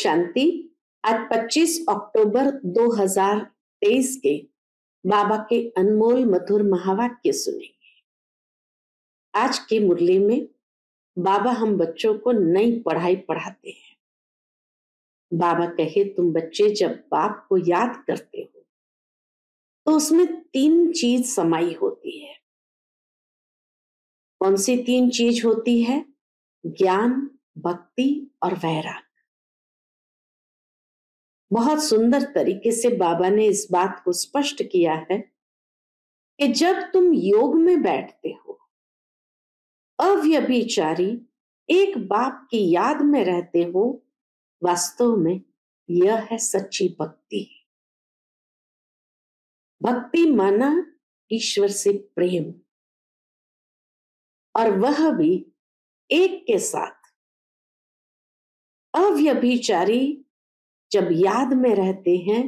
शांति। आज 25 अक्टूबर 2023 के बाबा के अनमोल मधुर महावाक्य सुनेंगे। आज की मुरली में बाबा हम बच्चों को नई पढ़ाई पढ़ाते हैं। बाबा कहे तुम बच्चे जब बाप को याद करते हो तो उसमें 3 चीज समाई होती है। कौन सी 3 चीज होती है? ज्ञान, भक्ति और वैराग। बहुत सुंदर तरीके से बाबा ने इस बात को स्पष्ट किया है कि जब तुम योग में बैठते हो, अव्यभिचारी एक बाप की याद में रहते हो, वास्तव में यह है सच्ची भक्ति। भक्ति माना ईश्वर से प्रेम, और वह भी एक के साथ। अव्यभिचारी जब याद में रहते हैं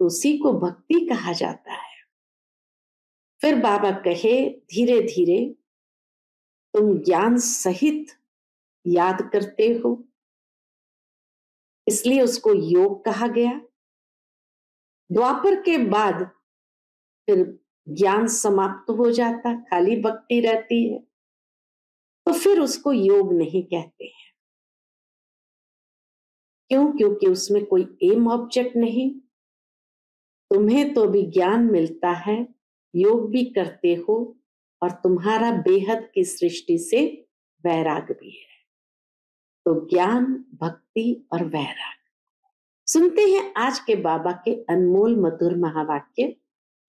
तो उसी को भक्ति कहा जाता है। फिर बाबा कहे धीरे धीरे तुम ज्ञान सहित याद करते हो, इसलिए उसको योग कहा गया। द्वापर के बाद फिर ज्ञान समाप्त हो जाता, खाली भक्ति रहती है, तो फिर उसको योग नहीं कहते हैं। क्यों? क्योंकि उसमें कोई एम ऑब्जेक्ट नहीं। तुम्हें तो भी ज्ञान मिलता है, योग भी करते हो, और तुम्हारा बेहद की सृष्टि से वैराग भी है। तो ज्ञान, भक्ति और वैराग। सुनते हैं आज के बाबा के अनमोल मधुर महावाक्य।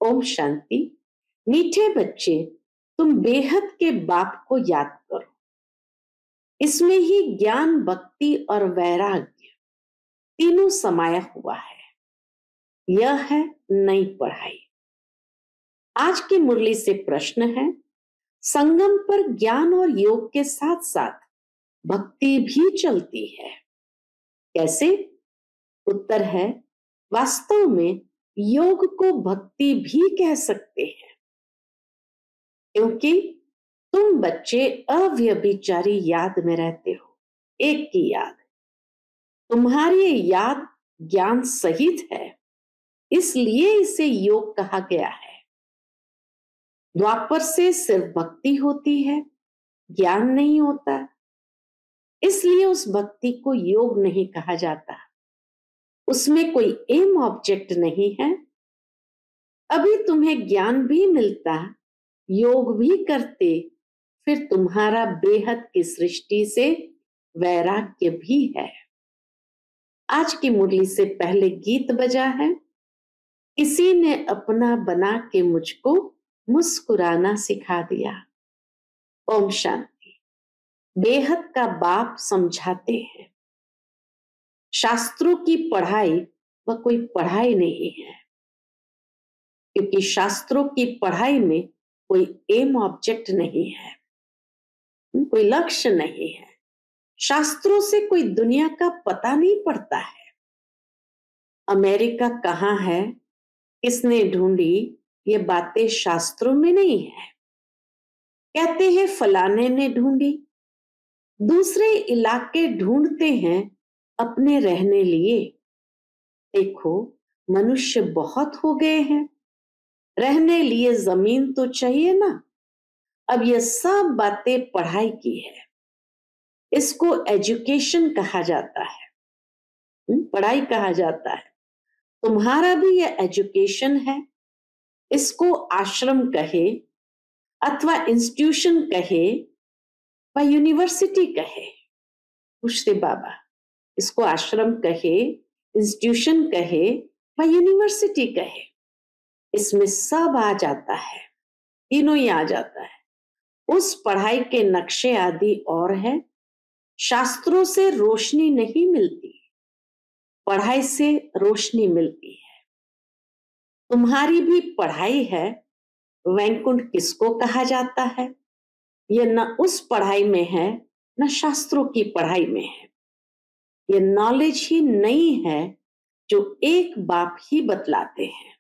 ओम शांति। मीठे बच्चे, तुम बेहद के बाप को याद करो। इसमें ही ज्ञान, भक्ति और वैराग्य तीनों समाया हुआ है। यह है नई पढ़ाई। आज की मुरली से प्रश्न है, संगम पर ज्ञान और योग के साथ साथ भक्ति भी चलती है, कैसे? उत्तर है, वास्तव में योग को भक्ति भी कह सकते हैं, क्योंकि तुम बच्चे अव्यभिचारी याद में रहते हो, एक की याद। तुम्हारी याद ज्ञान सहित है, इसलिए इसे योग कहा गया है। द्वापर से सिर्फ भक्ति होती है, ज्ञान नहीं होता, इसलिए उस भक्ति को योग नहीं कहा जाता। उसमें कोई एम ऑब्जेक्ट नहीं है। अभी तुम्हें ज्ञान भी मिलता, योग भी करते, फिर तुम्हारा बेहद की सृष्टि से वैराग्य भी है। आज की मुरली से पहले गीत बजा है, किसी ने अपना बना के मुझको मुस्कुराना सिखा दिया। ओम शांति। बेहद का बाप समझाते हैं, शास्त्रों की पढ़ाई वह कोई पढ़ाई नहीं है, क्योंकि शास्त्रों की पढ़ाई में कोई एम ऑब्जेक्ट नहीं है, कोई लक्ष्य नहीं है। शास्त्रों से कोई दुनिया का पता नहीं पड़ता है। अमेरिका कहाँ है, किसने ढूंढी, ये बातें शास्त्रों में नहीं है। कहते हैं फलाने ने ढूंढी, दूसरे इलाके ढूंढते हैं अपने रहने लिए। देखो, मनुष्य बहुत हो गए हैं, रहने लिए जमीन तो चाहिए ना। अब ये सब बातें पढ़ाई की है, इसको एजुकेशन कहा जाता है, पढ़ाई कहा जाता है। तुम्हारा भी ये एजुकेशन है। इसको आश्रम कहे अथवा इंस्टीट्यूशन कहे व यूनिवर्सिटी कहे, पूछते बाबा, इसको आश्रम कहे, इंस्टीट्यूशन कहे व यूनिवर्सिटी कहे, इसमें सब आ जाता है, तीनों ही आ जाता है। उस पढ़ाई के नक्शे आदि और है। शास्त्रों से रोशनी नहीं मिलती, पढ़ाई से रोशनी मिलती है। तुम्हारी भी पढ़ाई है। वैकुंठ किसको कहा जाता है? ये न उस पढ़ाई में है, न शास्त्रों की पढ़ाई में है। ये नॉलेज ही नहीं है जो एक बाप ही बतलाते हैं।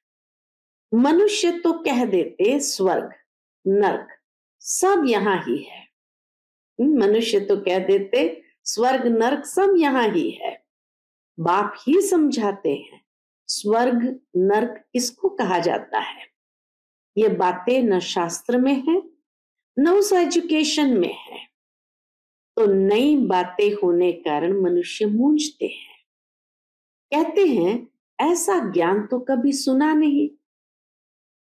मनुष्य तो कह देते स्वर्ग नरक सब यहां ही है। मनुष्य तो कह देते स्वर्ग नरक सब यहां ही है, बाप ही समझाते हैं स्वर्ग नर्क किसको कहा जाता है। ये बातें न शास्त्र में है न उस एजुकेशन में है। तो नई बातें होने कारण मनुष्य मूंझते हैं, कहते हैं ऐसा ज्ञान तो कभी सुना नहीं,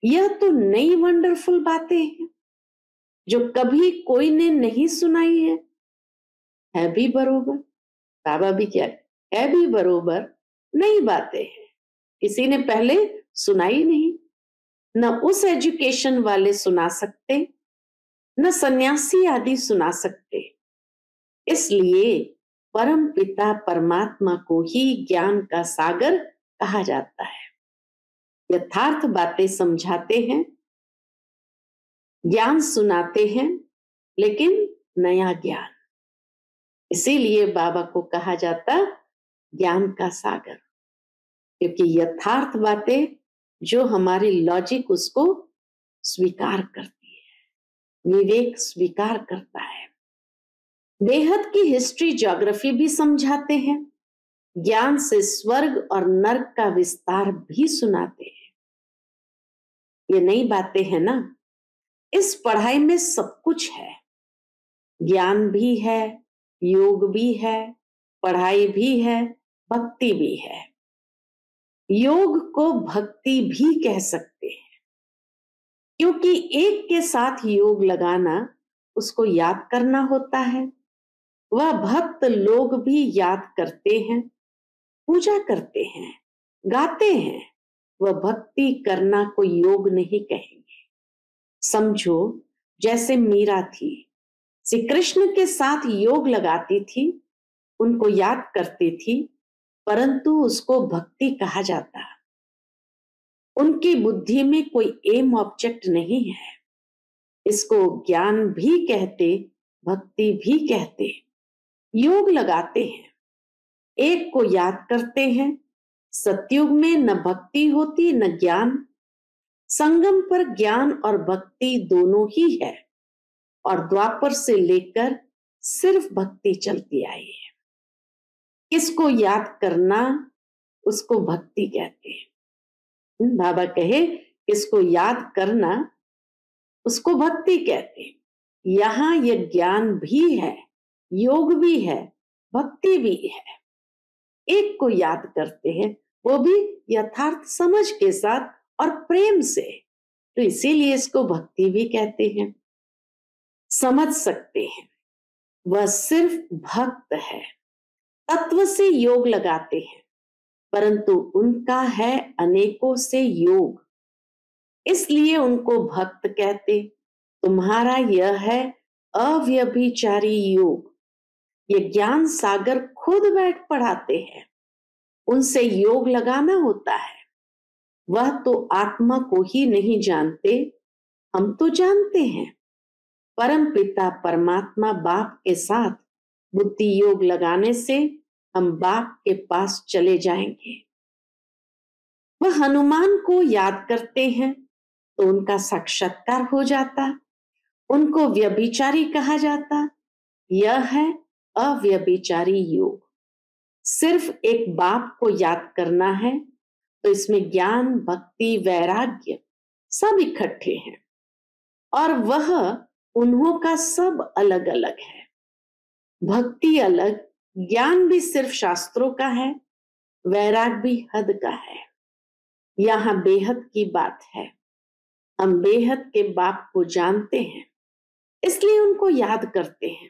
यह तो नई वंडरफुल बातें हैं जो कभी कोई ने नहीं सुनाई है भी बरोबर। बाबा भी क्या है भी बरोबर, नई बातें हैं, किसी ने पहले सुनाई नहीं, न उस एजुकेशन वाले सुना सकते न सन्यासी आदि सुना सकते। इसलिए परम पिता परमात्मा को ही ज्ञान का सागर कहा जाता है। यथार्थ बातें समझाते हैं, ज्ञान सुनाते हैं, लेकिन नया ज्ञान। इसीलिए बाबा को कहा जाता ज्ञान का सागर, क्योंकि यथार्थ बातें जो हमारी लॉजिक उसको स्वीकार करती है, विवेक स्वीकार करता है। बेहद की हिस्ट्री ज्योग्राफी भी समझाते हैं, ज्ञान से स्वर्ग और नर्क का विस्तार भी सुनाते हैं। ये नई बातें हैं ना। इस पढ़ाई में सब कुछ है, ज्ञान भी है, योग भी है, पढ़ाई भी है, भक्ति भी है। योग को भक्ति भी कह सकते हैं, क्योंकि एक के साथ योग लगाना उसको याद करना होता है। वह भक्त लोग भी याद करते हैं, पूजा करते हैं, गाते हैं। वह भक्ति करना को योग नहीं कहेंगे। समझो जैसे मीरा थी, श्री कृष्ण के साथ योग लगाती थी, उनको याद करती थी, परंतु उसको भक्ति कहा जाता। उनकी बुद्धि में कोई एम ऑब्जेक्ट नहीं है। इसको ज्ञान भी कहते, भक्ति भी कहते। योग लगाते हैं, एक को याद करते हैं। सतयुग में न भक्ति होती न ज्ञान, संगम पर ज्ञान और भक्ति दोनों ही है, और द्वापर से लेकर सिर्फ भक्ति चलती आई है। किसको याद करना उसको भक्ति कहते हैं। बाबा कहे किसको याद करना उसको भक्ति कहते हैं। यहाँ यह ज्ञान भी है, योग भी है, भक्ति भी है। एक को याद करते हैं, वो भी यथार्थ समझ के साथ और प्रेम से, तो इसीलिए इसको भक्ति भी कहते हैं। समझ सकते हैं वह सिर्फ भक्त है, तत्व से योग लगाते हैं, परंतु उनका है अनेकों से योग, इसलिए उनको भक्त कहते। तुम्हारा यह है अव्यभिचारी योग। ये ज्ञान सागर खुद बैठ पढ़ाते हैं, उनसे योग लगाना होता है। वह तो आत्मा को ही नहीं जानते, हम तो जानते हैं। परम पिता परमात्मा बाप के साथ बुद्धि योग लगाने से हम बाप के पास चले जाएंगे। वह हनुमान को याद करते हैं तो उनका साक्षात्कार हो जाता, उनको व्यभिचारी कहा जाता। यह है अव्यभिचारी योग। सिर्फ एक बाप को याद करना है, तो इसमें ज्ञान भक्ति वैराग्य सब इकट्ठे हैं, और वह उन्हों का सब अलग अलग है। भक्ति अलग, ज्ञान भी सिर्फ शास्त्रों का है, वैराग भी हद का है। यहाँ बेहद की बात है। हम बेहद के बाप को जानते हैं, इसलिए उनको याद करते हैं।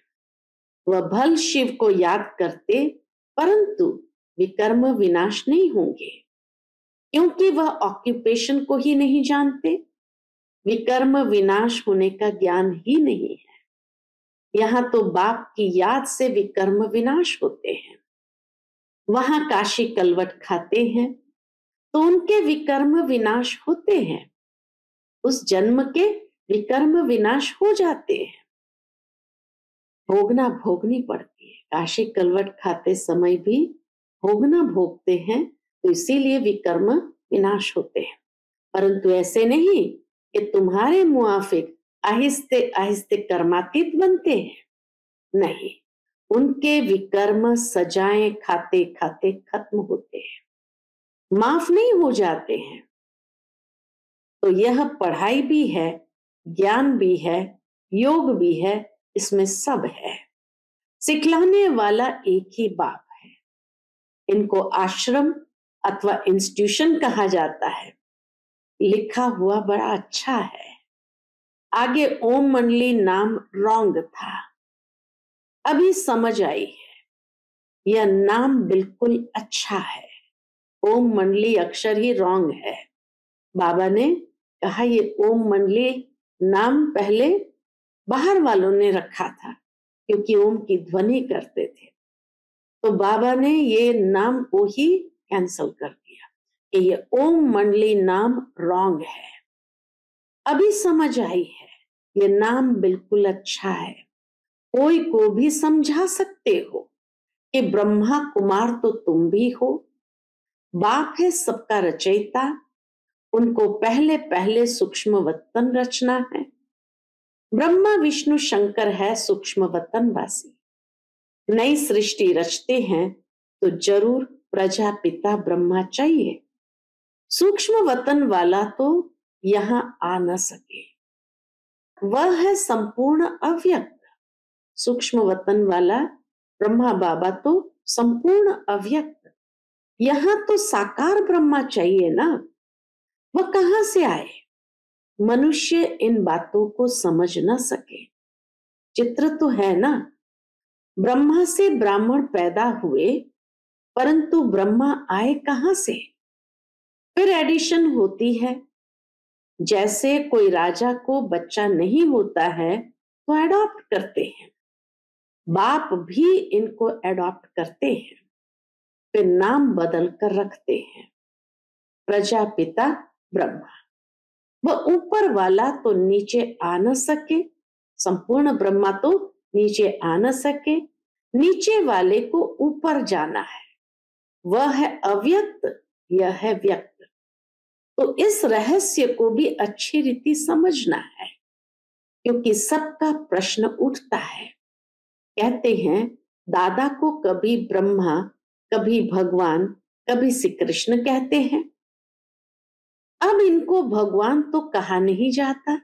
वह भल शिव को याद करते, परंतु विकर्म विनाश नहीं होंगे, क्योंकि वह ऑक्यूपेशन को ही नहीं जानते। विकर्म विनाश होने का ज्ञान ही नहीं है। यहाँ तो बाप की याद से विकर्म विनाश होते हैं। वहां काशी कलवट खाते हैं तो उनके विकर्म विनाश होते हैं, उस जन्म के विकर्म विनाश हो जाते हैं। भोगना भोगनी पड़ती है। काशी कलवट खाते समय भी भोगना भोगते हैं, तो इसीलिए विकर्म विनाश होते हैं। परंतु ऐसे नहीं कि तुम्हारे मुआफिक आहिस्ते आहिस्ते कर्मातीत बनते हैं, नहीं, उनके विकर्म सजाएं खाते खाते खत्म होते हैं, माफ नहीं हो जाते हैं। तो यह पढ़ाई भी है, ज्ञान भी है, योग भी है, इसमें सब है। सिखलाने वाला एक ही बाप है। इनको आश्रम अथवा इंस्टीट्यूशन कहा जाता है। लिखा हुआ बड़ा अच्छा है। आगे ओम मंडली नाम रॉन्ग था, अभी समझ आई है यह नाम बिल्कुल अच्छा है। ओम मंडली अक्षर ही रॉन्ग है। बाबा ने कहा ये ओम मंडली नाम पहले बाहर वालों ने रखा था, क्योंकि ओम की ध्वनि करते थे। तो बाबा ने ये नाम को ही कैंसल कर दिया कि ये ओम मंडली नाम रॉन्ग है। अभी समझ आई है ये नाम बिल्कुल अच्छा है। कोई को भी समझा सकते हो कि ब्रह्मा कुमार तो तुम भी हो, बाप है सबका रचयिता, उनको पहले पहले सूक्ष्म वतन रचना है। ब्रह्मा विष्णु शंकर है सूक्ष्म वतन वासी। नई सृष्टि रचते हैं तो जरूर प्रजापिता ब्रह्मा चाहिए। सूक्ष्म वतन वाला तो यहां आ न सके, वह है संपूर्ण अव्यक्त। सूक्ष्म वतन वाला ब्रह्मा बाबा तो संपूर्ण अव्यक्त। यहां तो साकार ब्रह्मा चाहिए ना, वह कहां से आए? मनुष्य इन बातों को समझ न सके। चित्र तो है ना, ब्रह्मा से ब्राह्मण पैदा हुए, परंतु ब्रह्मा आए कहां से? फिर एडिशन होती है। जैसे कोई राजा को बच्चा नहीं होता है तो एडॉप्ट करते हैं, बाप भी इनको एडॉप्ट करते हैं, फिर नाम बदल कर रखते हैं प्रजापिता ब्रह्मा। वह ऊपर वाला तो नीचे आ न सके, संपूर्ण ब्रह्मा तो नीचे आ न सके, नीचे वाले को ऊपर जाना है। वह है अव्यक्त, यह है व्यक्त। तो इस रहस्य को भी अच्छी रीति समझना है, क्योंकि सबका प्रश्न उठता है। कहते हैं दादा को कभी ब्रह्मा, कभी भगवान, कभी श्री कृष्ण कहते हैं। अब इनको भगवान तो कहा नहीं जाता,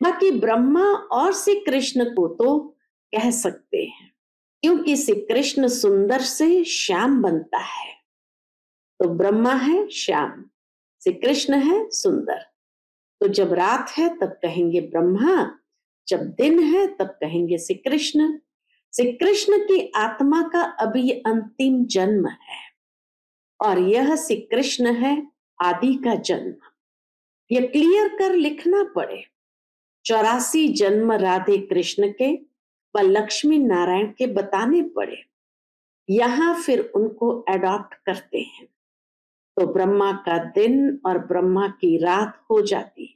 बाकी ब्रह्मा और श्री कृष्ण को तो कह सकते हैं, क्योंकि श्री कृष्ण सुंदर से श्याम बनता है। तो ब्रह्मा है श्याम, श्री कृष्ण है सुंदर। तो जब रात है तब कहेंगे ब्रह्मा, जब दिन है तब कहेंगे श्री कृष्ण। श्री कृष्ण की आत्मा का अभी अंतिम जन्म है, और यह श्री कृष्ण है आदि का जन्म। यह क्लियर कर लिखना पड़े। 84 जन्म राधे कृष्ण के व लक्ष्मी नारायण के बताने पड़े, यहां फिर उनको एडॉप्ट करते हैं। तो ब्रह्मा का दिन और ब्रह्मा की रात हो जाती,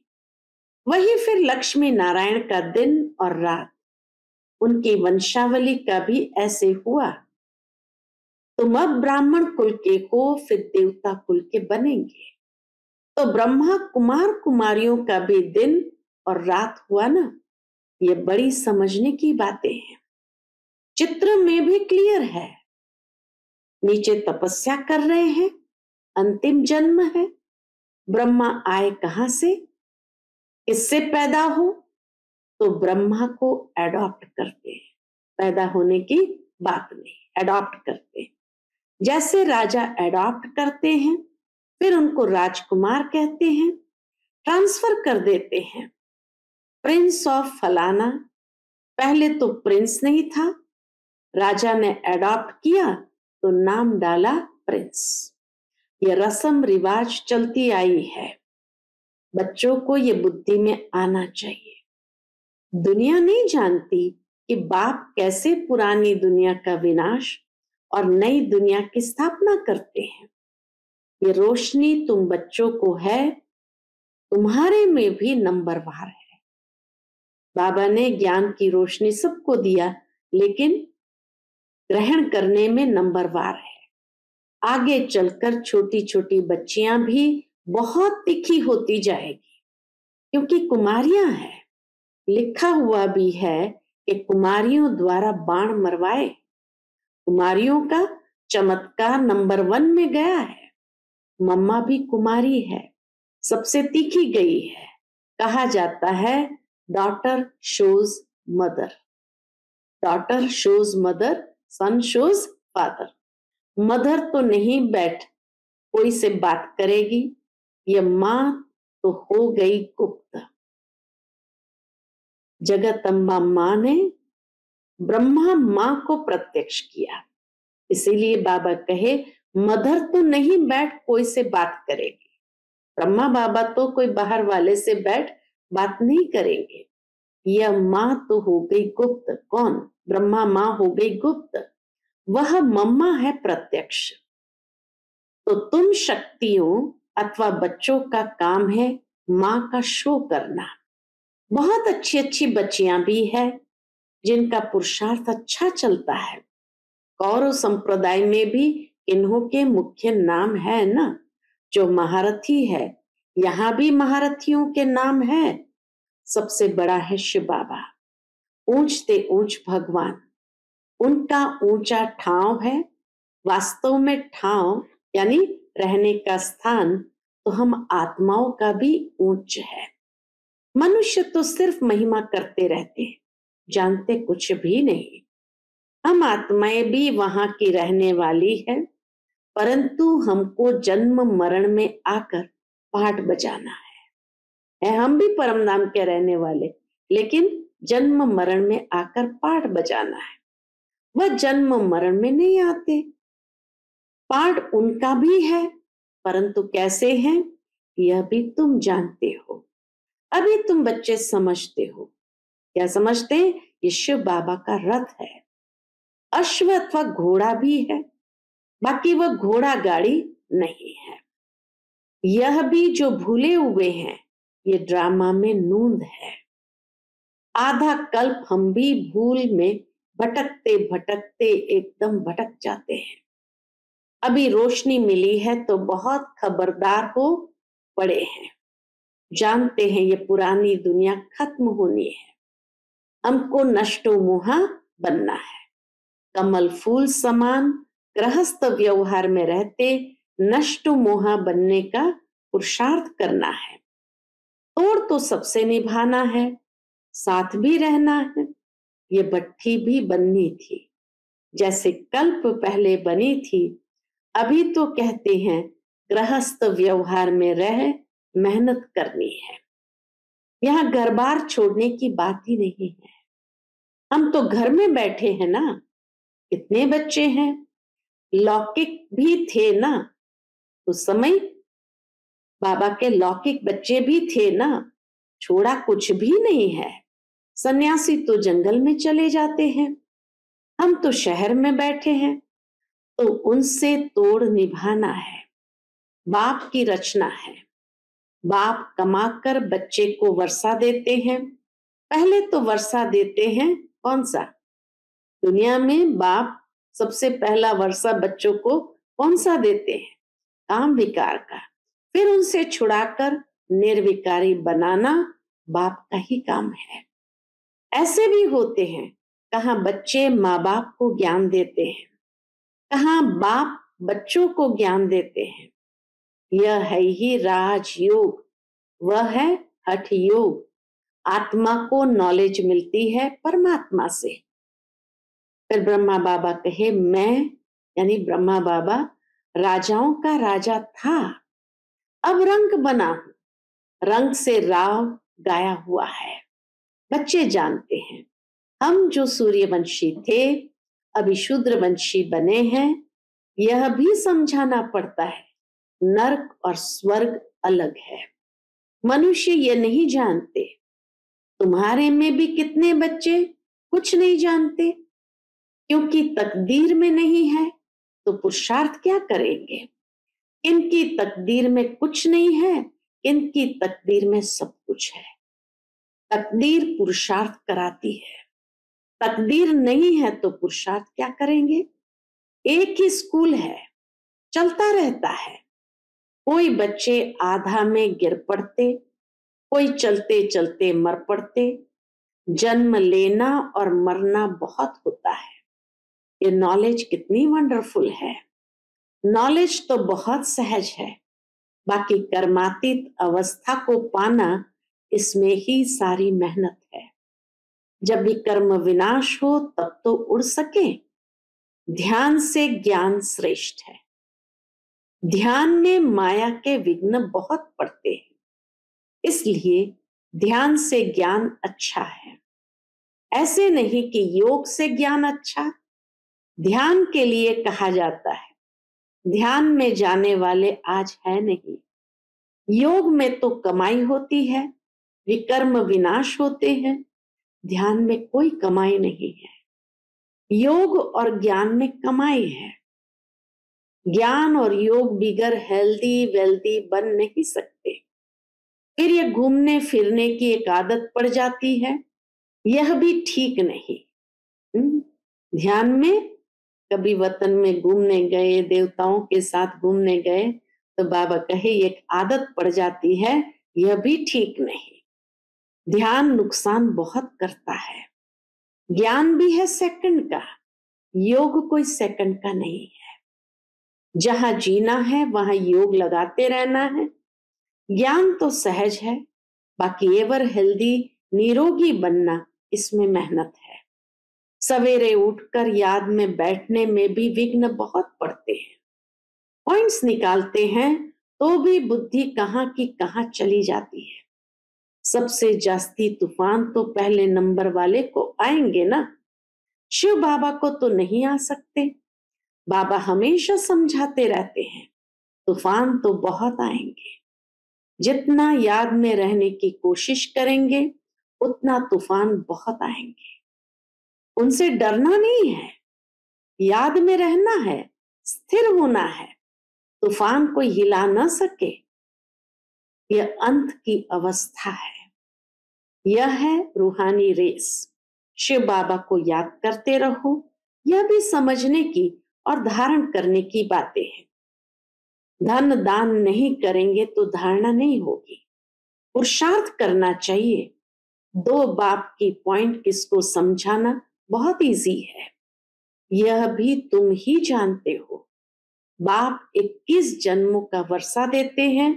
वही फिर लक्ष्मी नारायण का दिन और रात। उनकी वंशावली का भी ऐसे हुआ। तुम अब ब्राह्मण कुल के हो, फिर देवता कुल के बनेंगे। तो ब्रह्मा कुमार कुमारियों का भी दिन और रात हुआ ना। ये बड़ी समझने की बातें हैं। चित्र में भी क्लियर है। नीचे तपस्या कर रहे हैं, अंतिम जन्म है। ब्रह्मा आए कहां से, किससे पैदा हो? तो ब्रह्मा को एडॉप्ट करते हैं। पैदा होने की बात नहीं, एडॉप्ट करते हैं। जैसे राजा एडॉप्ट करते हैं, फिर उनको राजकुमार कहते हैं, ट्रांसफर कर देते हैं। प्रिंस ऑफ फलाना, पहले तो प्रिंस नहीं था, राजा ने एडॉप्ट किया तो नाम डाला प्रिंस। यह रस्म रिवाज चलती आई है। बच्चों को ये बुद्धि में आना चाहिए। दुनिया नहीं जानती कि बाप कैसे पुरानी दुनिया का विनाश और नई दुनिया की स्थापना करते हैं। ये रोशनी तुम बच्चों को है, तुम्हारे में भी नंबरवार है। बाबा ने ज्ञान की रोशनी सबको दिया, लेकिन ग्रहण करने में नंबरवार है। आगे चलकर छोटी छोटी बच्चियां भी बहुत तिखी होती जाएगी, क्योंकि कुमारियां हैं। लिखा हुआ भी है कि कुमारियों द्वारा बाण मरवाए। कुमारियों का चमत्कार नंबर 1 में गया है। मम्मा भी कुमारी है, सबसे तीखी गई है। कहा जाता है daughter shows mother, daughter shows mother, son shows father. Mother तो नहीं बैठ कोई से बात करेगी, ये मां तो हो गई गुप्त। जगदम्बा मां ने ब्रह्मा मां को प्रत्यक्ष किया, इसीलिए बाबा कहे मदर तो नहीं बैठ कोई से बात करेगी। ब्रह्मा बाबा तो कोई बाहर वाले से बैठ बात नहीं करेंगे। यह मां तो हो गई गुप्त। कौन? ब्रह्मा मां हो गई गुप्त, वह मम्मा है प्रत्यक्ष। तो तुम शक्तियों अथवा बच्चों का काम है मां का शो करना। बहुत अच्छी अच्छी बच्चियां भी है जिनका पुरुषार्थ अच्छा चलता है। कौरव संप्रदाय में भी इन्हों के मुख्य नाम है ना, जो महारथी है। यहाँ भी महारथियों के नाम है। सबसे बड़ा है शिव बाबा, ऊंचते ऊंच भगवान। उनका ऊंचा ठाव है। वास्तव में ठाव यानी रहने का स्थान, तो हम आत्माओं का भी उच्च है। मनुष्य तो सिर्फ महिमा करते रहते हैं, जानते कुछ भी नहीं। हम आत्माएं भी वहां की रहने वाली है, परंतु हमको जन्म मरण में आकर पाठ बजाना है। हम भी परम धाम के रहने वाले, लेकिन जन्म मरण में आकर पाठ बजाना है। वह जन्म मरण में नहीं आते। पाठ उनका भी है, परंतु कैसे हैं यह भी तुम जानते हो। अभी तुम बच्चे समझते हो। क्या समझते हैं? ये शिव बाबा का रथ है। अश्व अथवा घोड़ा भी है, बाकी वह घोड़ा गाड़ी नहीं है। यह भी जो भूले हुए हैं, ये ड्रामा में नूंद है। आधा कल्प हम भी भूल में भटकते भटकते एकदम भटक जाते हैं। अभी रोशनी मिली है तो बहुत खबरदार हो पड़े हैं। जानते हैं ये पुरानी दुनिया खत्म होनी है। हमको नष्टो मोहा बनना है। कमल फूल समान गृहस्थ व्यवहार में रहते नष्टो मोहा बनने का पुरुषार्थ करना है। तोड़ तो सबसे निभाना है, साथ भी रहना है। ये भट्ठी भी बननी थी, जैसे कल्प पहले बनी थी। अभी तो कहते हैं गृहस्थ व्यवहार में रह मेहनत करनी है। यहाँ घर बार छोड़ने की बात ही नहीं है। हम तो घर में बैठे हैं ना। कितने बच्चे हैं, लौकिक भी थे ना उस समय। बाबा के लौकिक बच्चे भी थे ना, छोड़ा कुछ भी नहीं है। सन्यासी तो जंगल में चले जाते हैं, हम तो शहर में बैठे हैं, तो उनसे तोड़ निभाना है। बाप की रचना है। बाप कमाकर बच्चे को वर्षा देते हैं। पहले तो वर्षा देते हैं कौन सा? दुनिया में बाप सबसे पहला वर्षा बच्चों को कौन सा देते हैं? काम विकार का। फिर उनसे छुड़ाकर निर्विकारी बनाना बाप का ही काम है। ऐसे भी होते हैं, कहाँ बच्चे माँ बाप को ज्ञान देते हैं, कहाँ बाप बच्चों को ज्ञान देते हैं। यह है ही राजयोग, वह है हठ योग। आत्मा को नॉलेज मिलती है परमात्मा से। फिर ब्रह्मा बाबा कहे मैं यानी ब्रह्मा बाबा राजाओं का राजा था, अब रंग बना हूं। रंग से राव गाया हुआ है। बच्चे जानते हैं हम जो सूर्यवंशी थे अभी शूद्रवंशी बने हैं। यह भी समझाना पड़ता है नर्क और स्वर्ग अलग है। मनुष्य ये नहीं जानते। तुम्हारे में भी कितने बच्चे कुछ नहीं जानते, क्योंकि तकदीर में नहीं है तो पुरुषार्थ क्या करेंगे। इनकी तकदीर में कुछ नहीं है, इनकी तकदीर में सब कुछ है। तकदीर पुरुषार्थ कराती है, तकदीर नहीं है तो पुरुषार्थ क्या करेंगे। एक ही स्कूल है, चलता रहता है। कोई बच्चे आधा में गिर पड़ते, कोई चलते चलते मर पड़ते। जन्म लेना और मरना बहुत होता है। ये नॉलेज कितनी वंडरफुल है। नॉलेज तो बहुत सहज है, बाकी कर्मातीत अवस्था को पाना, इसमें ही सारी मेहनत है। जब भी कर्म विनाश हो तब तो उड़ सके। ध्यान से ज्ञान श्रेष्ठ है। ध्यान में माया के विघ्न बहुत पड़ते हैं, इसलिए ध्यान से ज्ञान अच्छा है। ऐसे नहीं कि योग से ज्ञान अच्छा, ध्यान के लिए कहा जाता है। ध्यान में जाने वाले आज है नहीं। योग में तो कमाई होती है, विकर्म विनाश होते हैं। ध्यान में कोई कमाई नहीं है। योग और ज्ञान में कमाई है। ज्ञान और योग बिगर हेल्दी वेल्दी बन नहीं सकते। फिर ये घूमने फिरने की एक आदत पड़ जाती है, यह भी ठीक नहीं। ध्यान में कभी वतन में घूमने गए, देवताओं के साथ घूमने गए, तो बाबा कहे एक आदत पड़ जाती है, यह भी ठीक नहीं। ध्यान नुकसान बहुत करता है। ज्ञान भी है सेकंड का, योग कोई सेकंड का नहीं है। जहां जीना है वहां योग लगाते रहना है। ज्ञान तो सहज है, बाकी एवर हेल्दी निरोगी बनना, इसमें मेहनत है। सवेरे उठकर याद में बैठने में भी विघ्न बहुत पड़ते हैं। पॉइंट्स निकालते हैं तो भी बुद्धि कहाँ की कहाँ चली जाती है। सबसे जास्ती तूफान तो पहले नंबर वाले को आएंगे ना। शिव बाबा को तो नहीं आ सकते। बाबा हमेशा समझाते रहते हैं, तूफान तो बहुत आएंगे। जितना याद में रहने की कोशिश करेंगे उतना तूफान बहुत आएंगे। उनसे डरना नहीं है, याद में रहना है, स्थिर होना है। तूफान कोई हिला न सके। यह अंत की अवस्था है। यह है रूहानी रेस। शिव बाबा को याद करते रहो। यह भी समझने की और धारण करने की बातें हैं। धन दान नहीं करेंगे तो धारणा नहीं होगी। पुरुषार्थ करना चाहिए। दो बाप की पॉइंट किसको समझाना बहुत इजी है। यह भी तुम ही जानते हो। बाप 21 जन्मों का वर्षा देते हैं।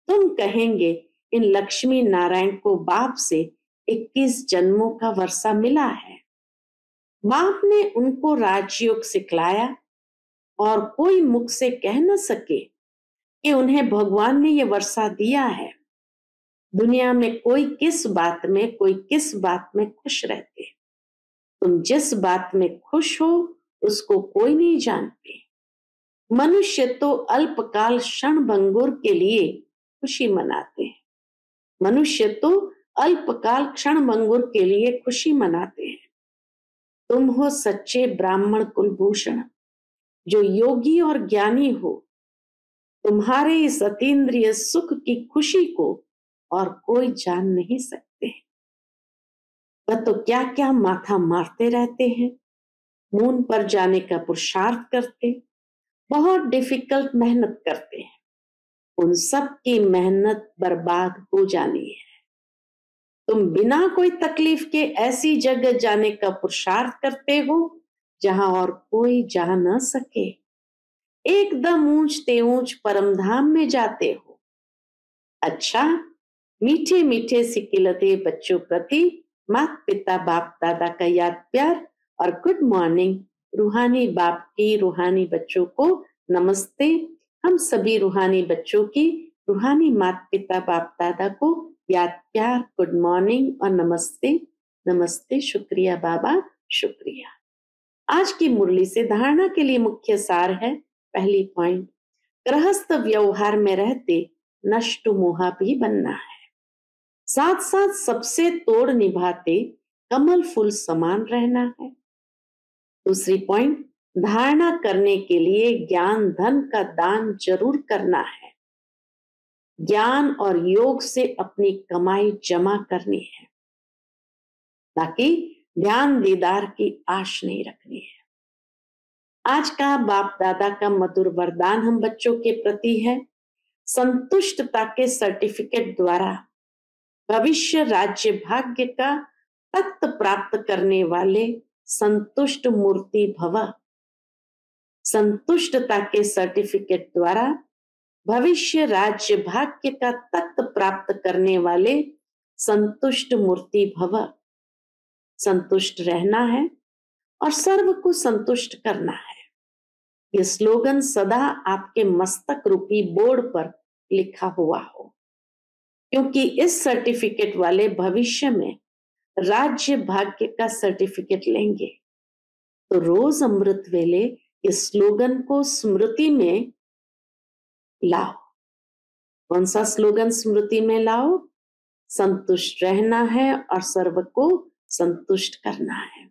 तुम कहेंगे इन लक्ष्मी नारायण को बाप से 21 जन्मों का वर्षा मिला है। बाप ने उनको राजयोग सिखलाया और कोई मुख से कह न सके कि उन्हें भगवान ने यह वर्षा दिया है। दुनिया में कोई किस बात में खुश रहते। तुम जिस बात में खुश हो उसको कोई नहीं जानते। मनुष्य तो अल्पकाल क्षण भंगुर के लिए खुशी मनाते हैं। मनुष्य तो अल्पकाल क्षण भंगुर के लिए खुशी मनाते हैं। तुम हो सच्चे ब्राह्मण कुलभूषण, जो योगी और ज्ञानी हो। तुम्हारे इस अतीन्द्रिय सुख की खुशी को और कोई जान नहीं सकते। वह तो क्या क्या माथा मारते रहते हैं, मून पर जाने का पुरुषार्थ करते, बहुत डिफिकल्ट मेहनत करते हैं। उन सब की मेहनत बर्बाद हो जानी है। तुम बिना कोई तकलीफ के ऐसी जगह जाने का पुरुषार्थ करते हो जहां और कोई जा न सके। एकदम ऊंचते ऊंच परमधाम में जाते हो। अच्छा, मीठे मीठे सिकिलते बच्चों प्रति माता पिता बाप दादा का याद प्यार और गुड मॉर्निंग। रूहानी बाप की रूहानी बच्चों को नमस्ते। हम सभी रूहानी बच्चों की रूहानी माता पिता बाप दादा को याद प्यार, गुड मॉर्निंग और नमस्ते। नमस्ते, शुक्रिया बाबा, शुक्रिया। आज की मुरली से धारणा के लिए मुख्य सार है। पहली पॉइंट, गृहस्थ व्यवहार में रहते नष्ट मोहा भी बनना है। साथ साथ सबसे तोड़ निभाते कमल फूल समान रहना है। दूसरी पॉइंट, धारणा करने के लिए ज्ञान धन का दान जरूर करना है। ज्ञान और योग से अपनी कमाई जमा करनी है, ताकि ध्यान दीदार की आश नहीं रखनी है। आज का बाप दादा का मधुर वरदान हम बच्चों के प्रति है। संतुष्टता के सर्टिफिकेट द्वारा भविष्य राज्य भाग्य का तख्त प्राप्त करने वाले संतुष्ट मूर्ति भव। संतुष्टता के सर्टिफिकेट द्वारा भविष्य राज्य भाग्य का तख्त प्राप्त करने वाले संतुष्ट मूर्ति भव। संतुष्ट रहना है और सर्व को संतुष्ट करना है। ये स्लोगन सदा आपके मस्तक रूपी बोर्ड पर लिखा हुआ हो, क्योंकि इस सर्टिफिकेट वाले भविष्य में राज्य भाग्य का सर्टिफिकेट लेंगे। तो रोज अमृत वेले इस स्लोगन को स्मृति में लाओ। कौन सा स्लोगन स्मृति में लाओ? संतुष्ट रहना है और सर्व को संतुष्ट करना है।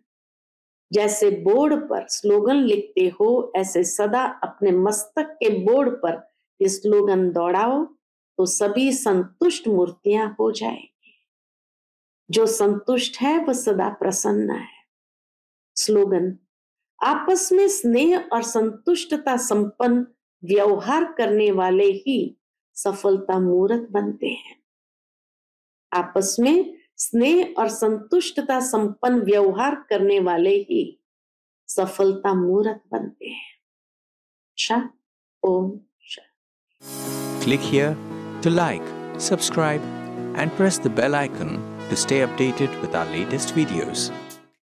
जैसे बोर्ड पर स्लोगन लिखते हो, ऐसे सदा अपने मस्तक के बोर्ड पर ये स्लोगन दौड़ाओ, तो सभी संतुष्ट मूर्तियां हो जाएगी। जो संतुष्ट है वह सदा प्रसन्न है। स्लोगन: आपस में स्नेह और संतुष्टता संपन्न व्यवहार करने वाले ही सफलता मूर्त बनते हैं। आपस में स्नेह और संतुष्टता संपन्न व्यवहार करने वाले ही सफलता मूर्त बनते हैं। शा ओम शा। Click here to like, subscribe and press the bell icon to stay updated with our latest videos.